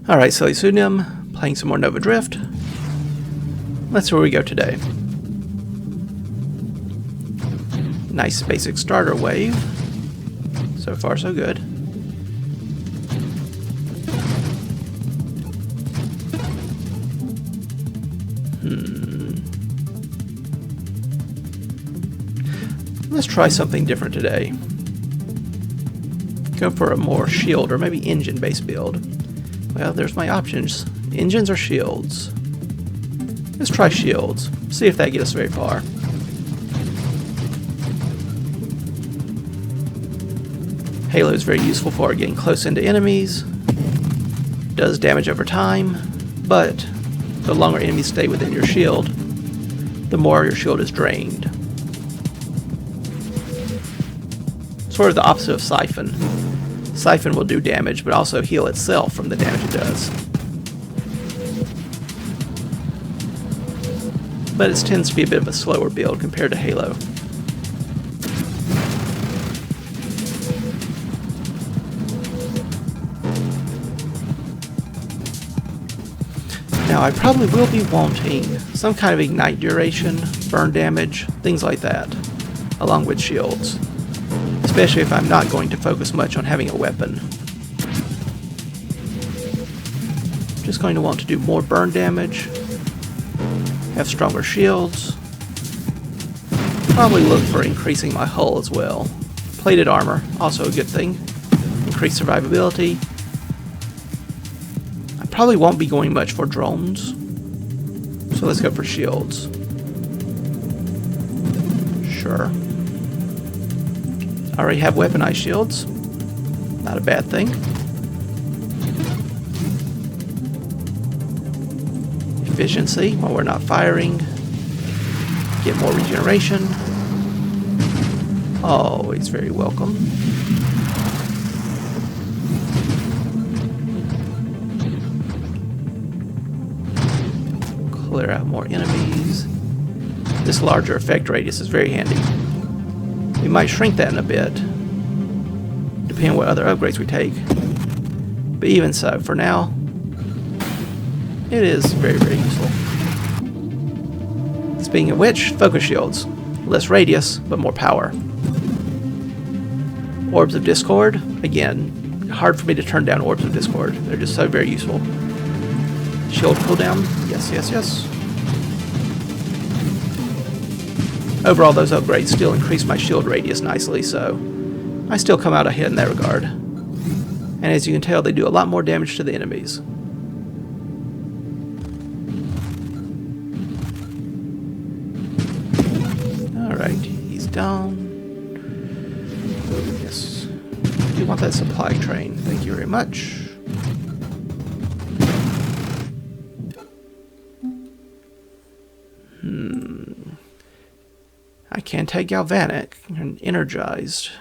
Alright, SillyPseudonym, playing some more Nova Drift. Let's see where we go today. Nice basic starter wave. So far, so good. Let's try something different today. Go for a more shield or maybe engine-based build. Well, there's my options. Engines or shields? Let's try shields. See if that gets us very far. Halo is very useful for getting close into enemies. Does damage over time, but the longer enemies stay within your shield, the more your shield is drained. Sort of the opposite of Siphon. Siphon will do damage, but also heal itself from the damage it does. But it tends to be a bit of a slower build compared to Halo. Now I probably will be wanting some kind of ignite duration, burn damage, things like that, along with shields. Especially if I'm not going to focus much on having a weapon. Just going to want to do more burn damage, have stronger shields, probably look for increasing my hull as well. Plated armor, also a good thing, increased survivability. I probably won't be going much for drones, so let's go for shields. Sure. I already have weaponized shields. Not a bad thing. Efficiency while we're not firing. Get more regeneration. Always very welcome. Clear out more enemies. This larger effect radius is very handy. We might shrink that in a bit, depending on what other upgrades we take. But even so, for now, it is very, very useful. Speaking of which, focus shields. Less radius, but more power. Orbs of Discord. Again, hard for me to turn down Orbs of Discord. They're just so very useful. Shield cooldown. Yes, yes, yes. Overall, those upgrades still increase my shield radius nicely, so I still come out ahead in that regard. And as you can tell, they do a lot more damage to the enemies. Alright, he's down. Yes. I do want that supply train. Thank you very much. I can take Galvanic and Energized.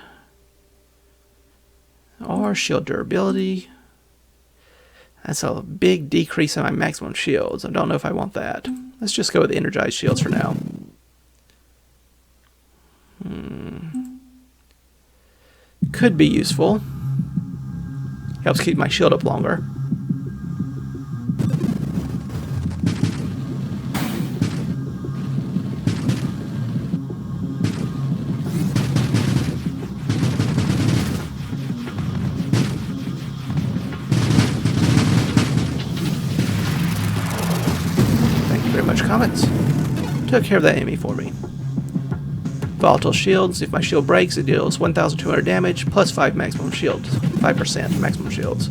Or Shield Durability. That's a big decrease in my maximum shields. I don't know if I want that. Let's just go with Energized Shields for now. Could be useful. Helps keep my shield up longer. Comments. Took care of that enemy for me. Volatile shields. If my shield breaks, it deals 1,200 damage plus 5 maximum shields. 5% maximum shields.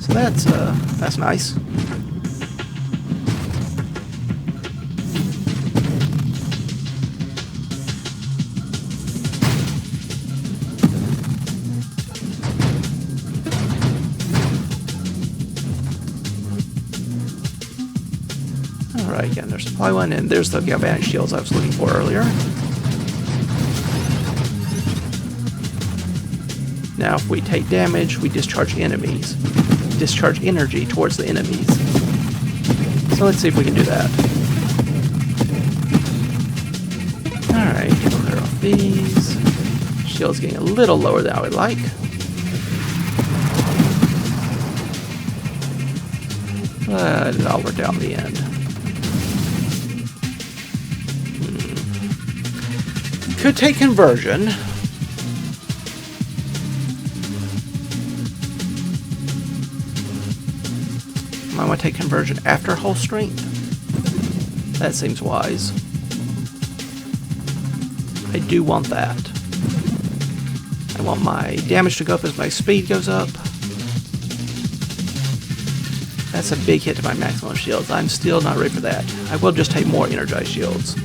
So that's nice. Alright, again, there's supply one, and there's the galvanic shields I was looking for earlier. Now, if we take damage, we discharge enemies. Discharge energy towards the enemies. So let's see if we can do that. Alright, clear off these. Shield's getting a little lower than I would like. But it all worked out in the end. Could take conversion. I want to take conversion after whole strength. That seems wise. I do want that. I want my damage to go up as my speed goes up. That's a big hit to my maximum shields. I'm still not ready for that. I will just take more energized shields.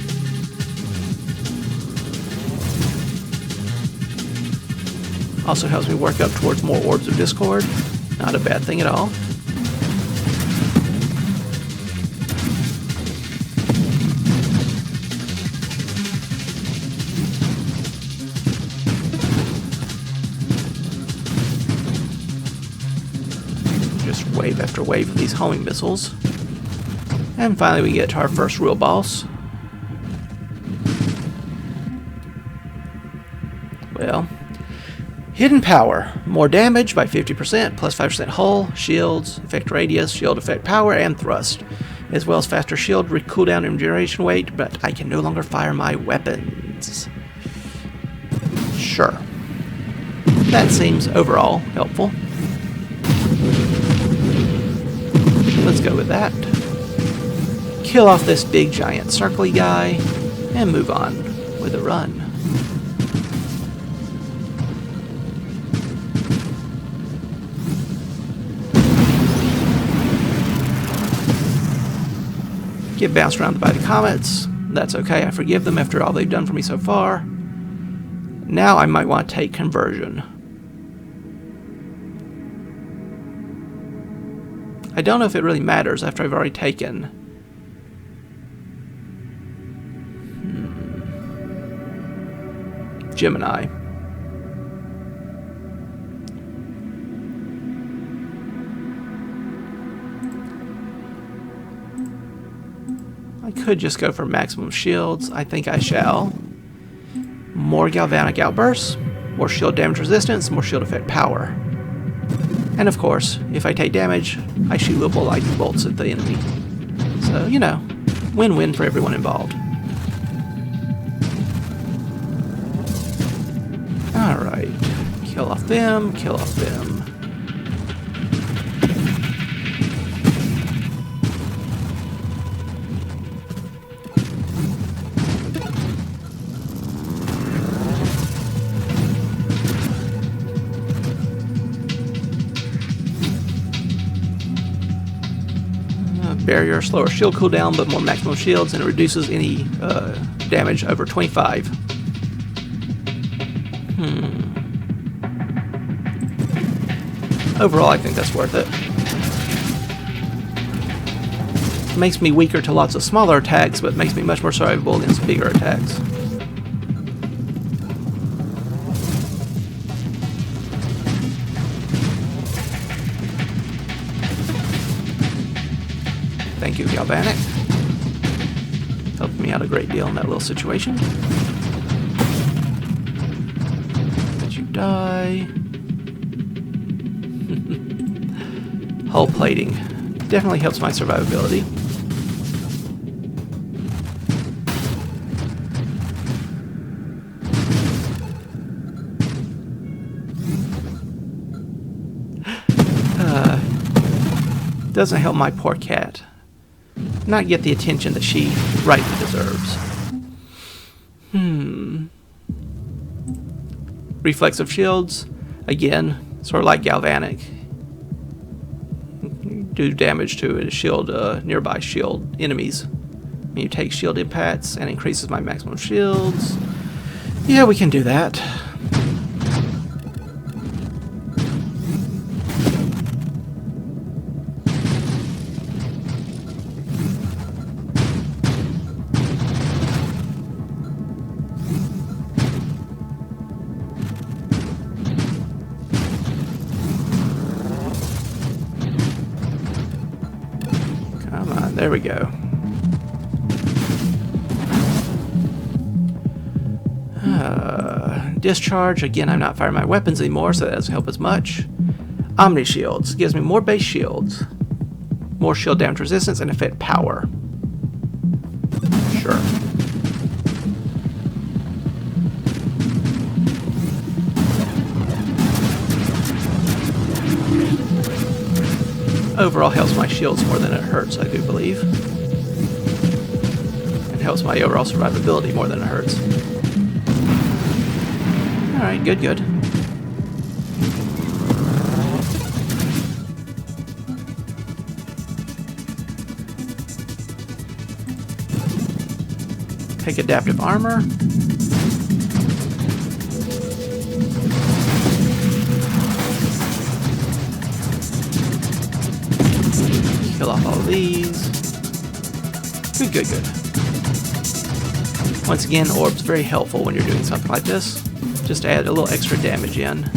Also helps me work up towards more Orbs of Discord. Not a bad thing at all. Just wave after wave of these homing missiles. And finally we get to our first real boss. Well, hidden power. More damage by 50%, plus 5% hull, shields, effect radius, shield effect power, and thrust. As well as faster shield cooldown and duration weight, but I can no longer fire my weapons. Sure. That seems overall helpful. Let's go with that. Kill off this big giant circly guy, and move on with a run. Get bounced around by the comets. That's okay, I forgive them after all they've done for me so far. Now I might want to take conversion. I don't know if it really matters after I've already taken. Gemini. I could just go for maximum shields. I think I shall. More galvanic outbursts, more shield damage resistance, more shield effect power. And of course, if I take damage, I shoot little lightning bolts at the enemy. So, you know, win-win for everyone involved. Alright, kill off them, kill off them. Barrier, slower shield cooldown, but more maximum shields, and it reduces any damage over 25. Overall, I think that's worth it. Makes me weaker to lots of smaller attacks, but makes me much more survivable against bigger attacks. Thank you, Galvanic. Helped me out a great deal in that little situation. Let you die. Hull plating. Definitely helps my survivability. Doesn't help my poor cat not get the attention that she rightly deserves. Reflexive shields, again, sort of like Galvanic. Do damage to a shield, nearby shield enemies. When you take shield impacts and increases my maximum shields. Yeah, we can do that. There we go. Discharge. Again, I'm not firing my weapons anymore, so that doesn't help as much. Omni Shields. Gives me more base shields. more shield damage resistance, and effect power. Sure. Overall helps my shields more than it hurts, I do believe. It helps my overall survivability more than it hurts. Alright, good, good. Take adaptive armor. Kill off all of these. Good, good, good. Once again, orbs very helpful when you're doing something like this. Just add a little extra damage in.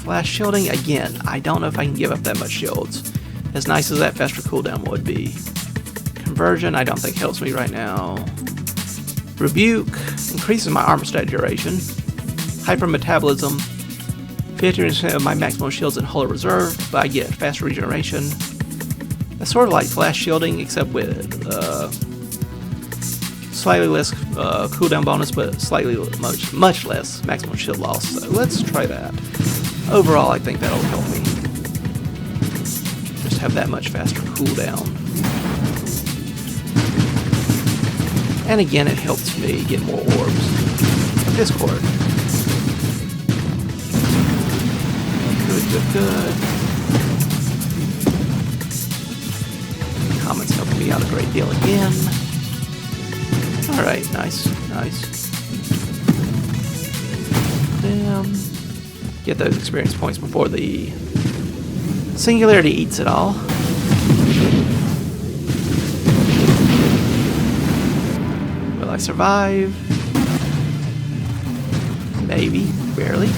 Flash shielding, again, I don't know if I can give up that much shields. As nice as that faster cooldown would be. Conversion, I don't think helps me right now. Rebuke, increases my armor stat duration. Hypermetabolism, 50% of my maximum shields in hull are reserved, but I get faster regeneration. That's sort of like flash shielding, except with slightly less cooldown bonus, but slightly much less maximum shield loss. So let's try that. Overall, I think that'll help me. Just have that much faster cooldown. And again, it helps me get more orbs of Discord. Good, good, good. Comments helping me out a great deal again. Alright, nice, nice. Damn. Get those experience points before the singularity eats it all. Will I survive? Maybe, barely.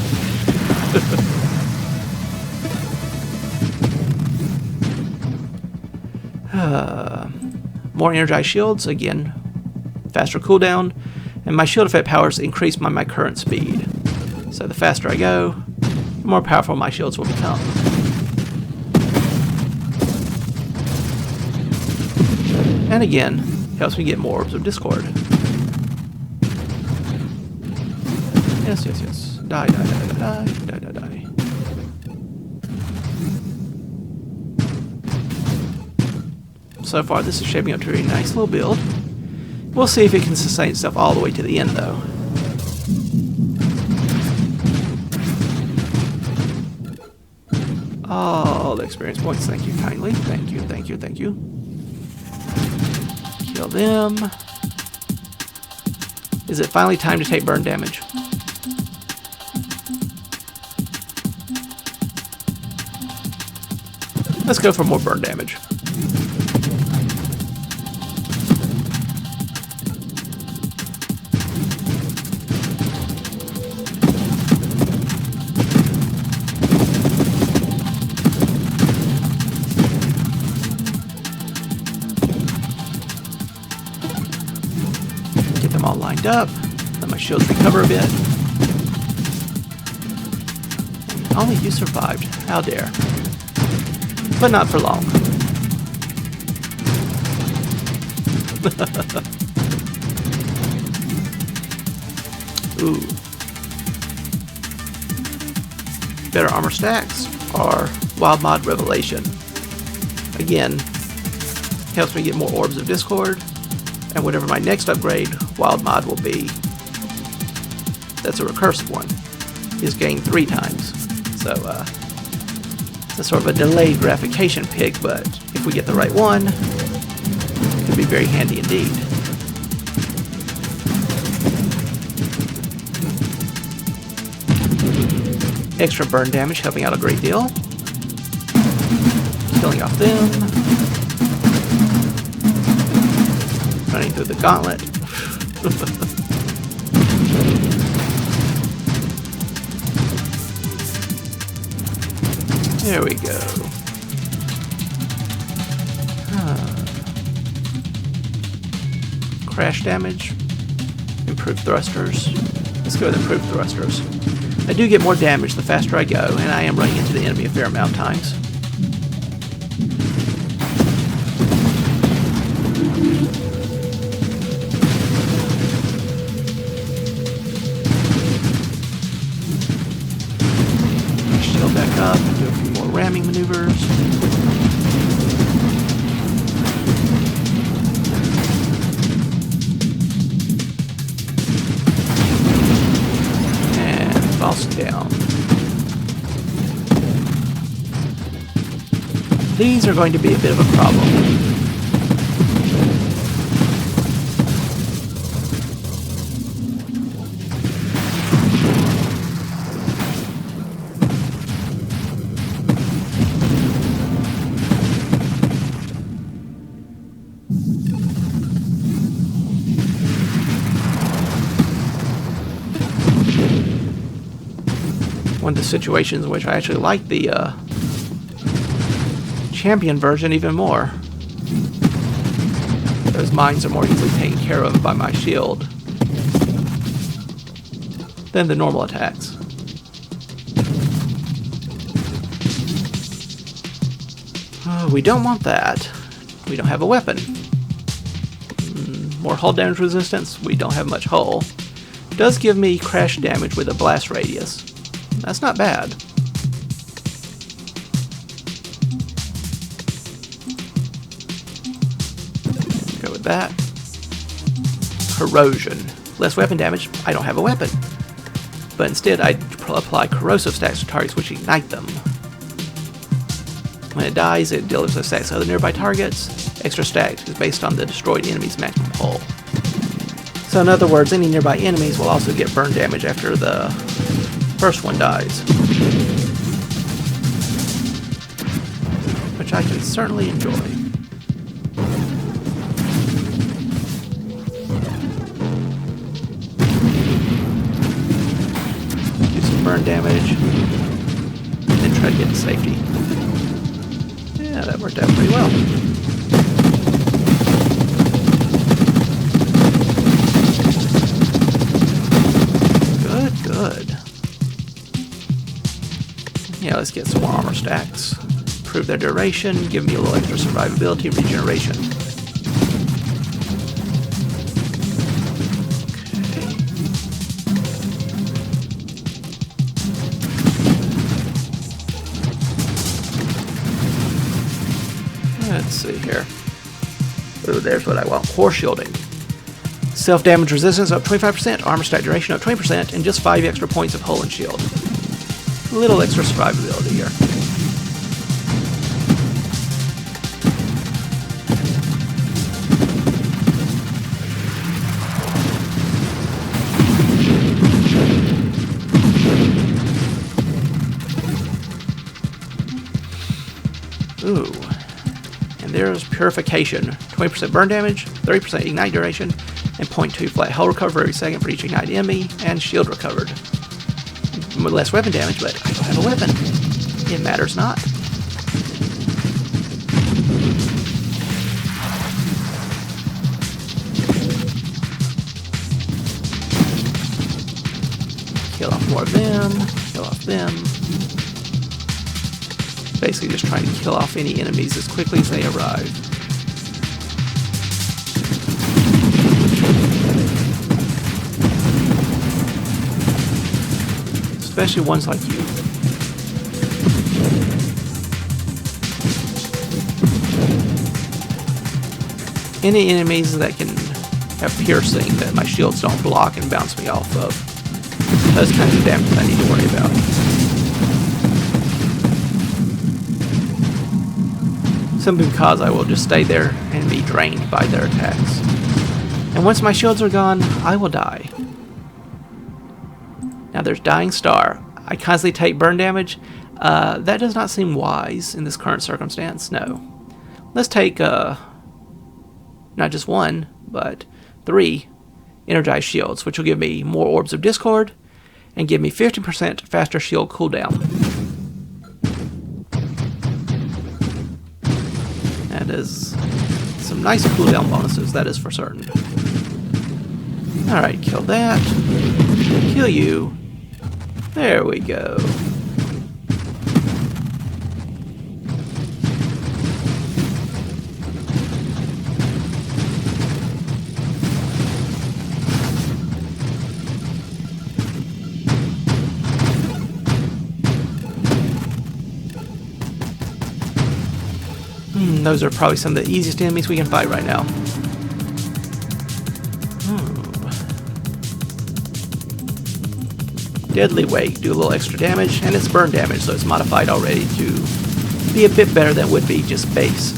More energized shields, again, faster cooldown, and my shield effect powers increase by my current speed. So the faster I go, the more powerful my shields will become. And again, helps me get more orbs of Discord. Yes, yes, yes. Die, die, die, die, die, die, die. So far, this is shaping up to a really nice little build. We'll see if it can sustain itself all the way to the end, though. All the experience points, thank you kindly. Thank you, thank you, thank you. Kill them. Is it finally time to take burn damage? Let's go for more burn damage. Get them all lined up. Let my shields recover a bit. Only you survived. How dare. But not for long. Ooh. Better armor stacks are Wild Mod Revelation. Again, helps me get more Orbs of Discord, and whatever my next upgrade Wild Mod will be, that's a recursive one, is gained 3 times. So, it's a sort of a delayed gratification pick, but if we get the right one, it could be very handy indeed. Extra burn damage helping out a great deal. Killing off them. Running through the gauntlet. There we go. Crash damage. Improved thrusters. Let's go with improved thrusters. I do get more damage the faster I go, and I am running into the enemy a fair amount of times. Shield back up and do a few more ramming maneuvers. Down. These are going to be a bit of a problem. One of the situations in which I actually like the champion version even more. Those mines are more easily taken care of by my shield than the normal attacks. We don't want that. We don't have a weapon. More hull damage resistance. We don't have much hull. Does give me crash damage with a blast radius. That's not bad. Go with that. Corrosion. Less weapon damage. I don't have a weapon. But instead I apply corrosive stacks to targets which ignite them. When it dies, it delivers a stack to other nearby targets. Extra stack is based on the destroyed enemy's maximum hull. So in other words, any nearby enemies will also get burn damage after the first one dies, which I can certainly enjoy. Do some burn damage, and then try to get to safety. Yeah, that worked out pretty well. Good. Yeah, let's get some more armor stacks. Improve their duration, give me a little extra survivability and regeneration. Okay. Let's see here. Ooh, there's what I want. Core shielding. Self-damage resistance up 25%, armor stack duration up 20%, and just 5 extra points of hull and shield. A little extra survivability here. Ooh. And there's Purification. 20% burn damage, 30% ignite duration, and 0.2 flat hull recover every second for each ignited enemy, and shield recovered. Less weapon damage, but I don't have a weapon. It matters not. Kill off more of them, kill off them. Basically just trying to kill off any enemies as quickly as they arrive. Especially ones like you. Any enemies that can have piercing that my shields don't block and bounce me off of. Those kinds of damage I need to worry about. Simply because I will just stay there and be drained by their attacks. And once my shields are gone, I will die. Now there's Dying Star. I constantly take burn damage. That does not seem wise in this current circumstance, no. Let's take, not just 1, but 3 energized shields, which will give me more Orbs of Discord, and give me 50% faster shield cooldown. That is some nice cooldown bonuses, that is for certain. Alright, kill that. Kill you. There we go. Those are probably some of the easiest enemies we can fight right now. Deadly weight, do a little extra damage, and it's burn damage, so it's modified already to be a bit better than would be just base.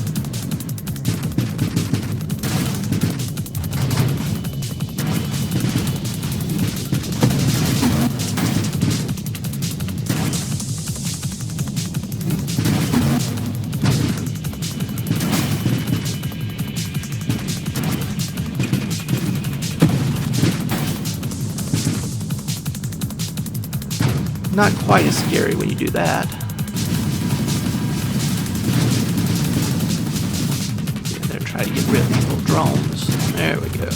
Not quite as scary when you do that. Get in there and try to get rid of these little drones. There we go.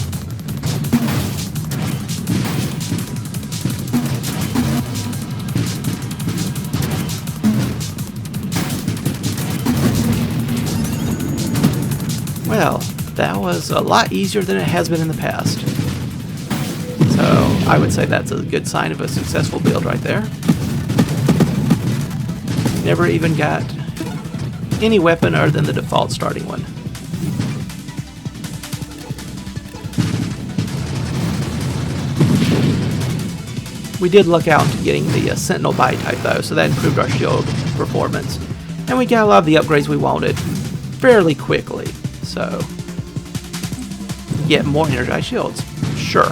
Well, that was a lot easier than it has been in the past. So I would say that's a good sign of a successful build right there. Never even got any weapon other than the default starting one. We did look out into getting the Sentinel Bite type though, so that improved our shield performance. And we got a lot of the upgrades we wanted fairly quickly. So, get more energized shields. Sure.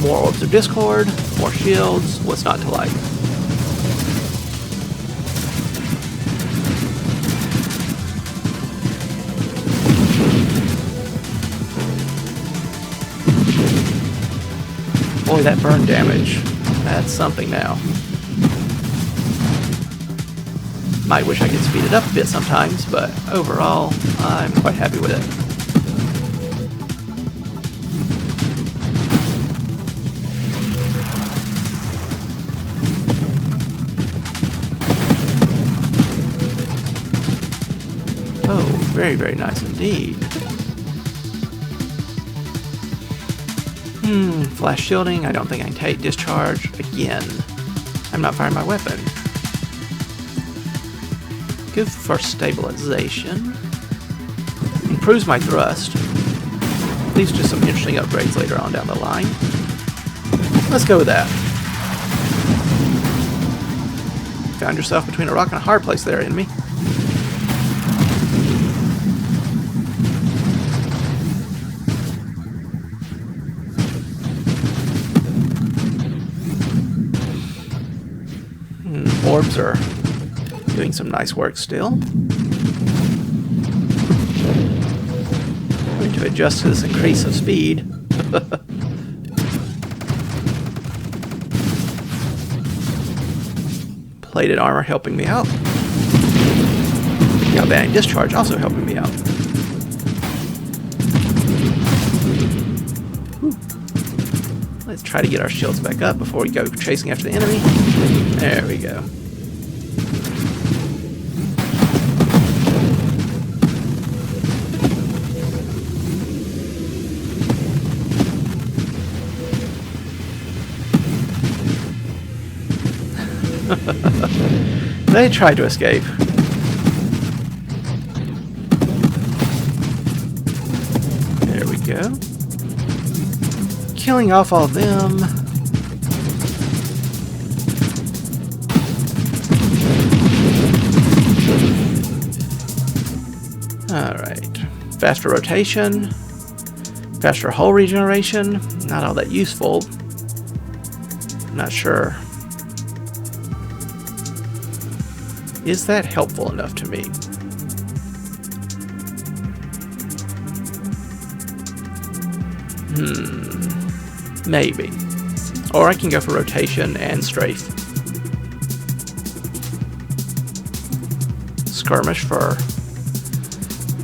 More Orbs of Discord, more shields, what's not to like? Boy, that burn damage, that's something now. Might wish I could speed it up a bit sometimes, but overall, I'm quite happy with it. Oh, very, very nice indeed. Flash shielding, I don't think I can take discharge. Again, I'm not firing my weapon. Good for stabilization. Improves my thrust. Leads to some interesting upgrades later on down the line. Let's go with that. Found yourself between a rock and a hard place there, enemy. Orbs are doing some nice work still. Going to adjust to this increase of speed. Plated armor helping me out. Galvanic discharge also helping me out. Let's try to get our shields back up before we go chasing after the enemy. There we go. They tried to escape. There we go. Killing off all of them. Alright. Faster rotation. Faster hull regeneration. Not all that useful. Not sure. Is that helpful enough to me? Maybe. Or I can go for rotation and strafe. Skirmish for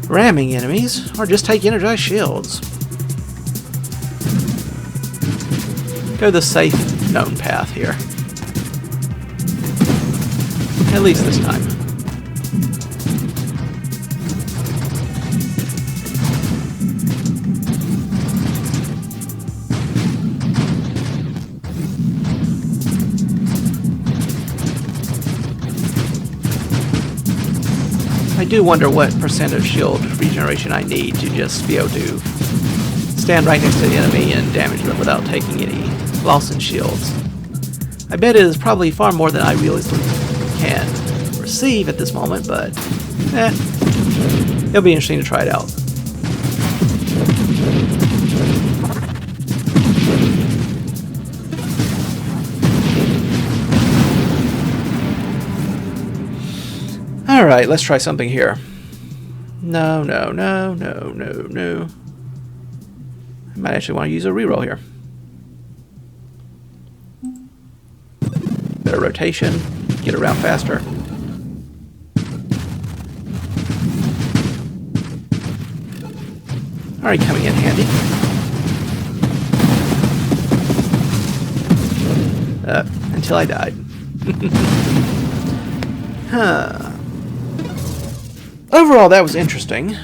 ramming enemies, or just take energized shields. go the safe, known path here. At least this time. I do wonder what percent of shield regeneration I need to just be able to stand right next to the enemy and damage them without taking any loss in shields. I bet it is probably far more than I realistically can receive at this moment, but it'll be interesting to try it out. Alright, let's try something here. No. I might actually want to use a reroll here. Better rotation, get around faster. Already coming in handy. Until I died. Overall, that was interesting.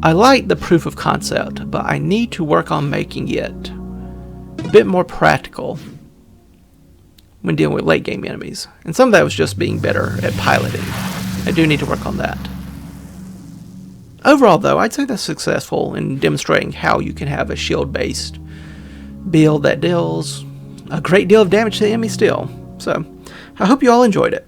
I like the proof of concept, but I need to work on making it a bit more practical when dealing with late game enemies. And some of that was just being better at piloting. I do need to work on that. Overall, though, I'd say that's successful in demonstrating how you can have a shield-based build that deals a great deal of damage to the enemy still. So, I hope you all enjoyed it.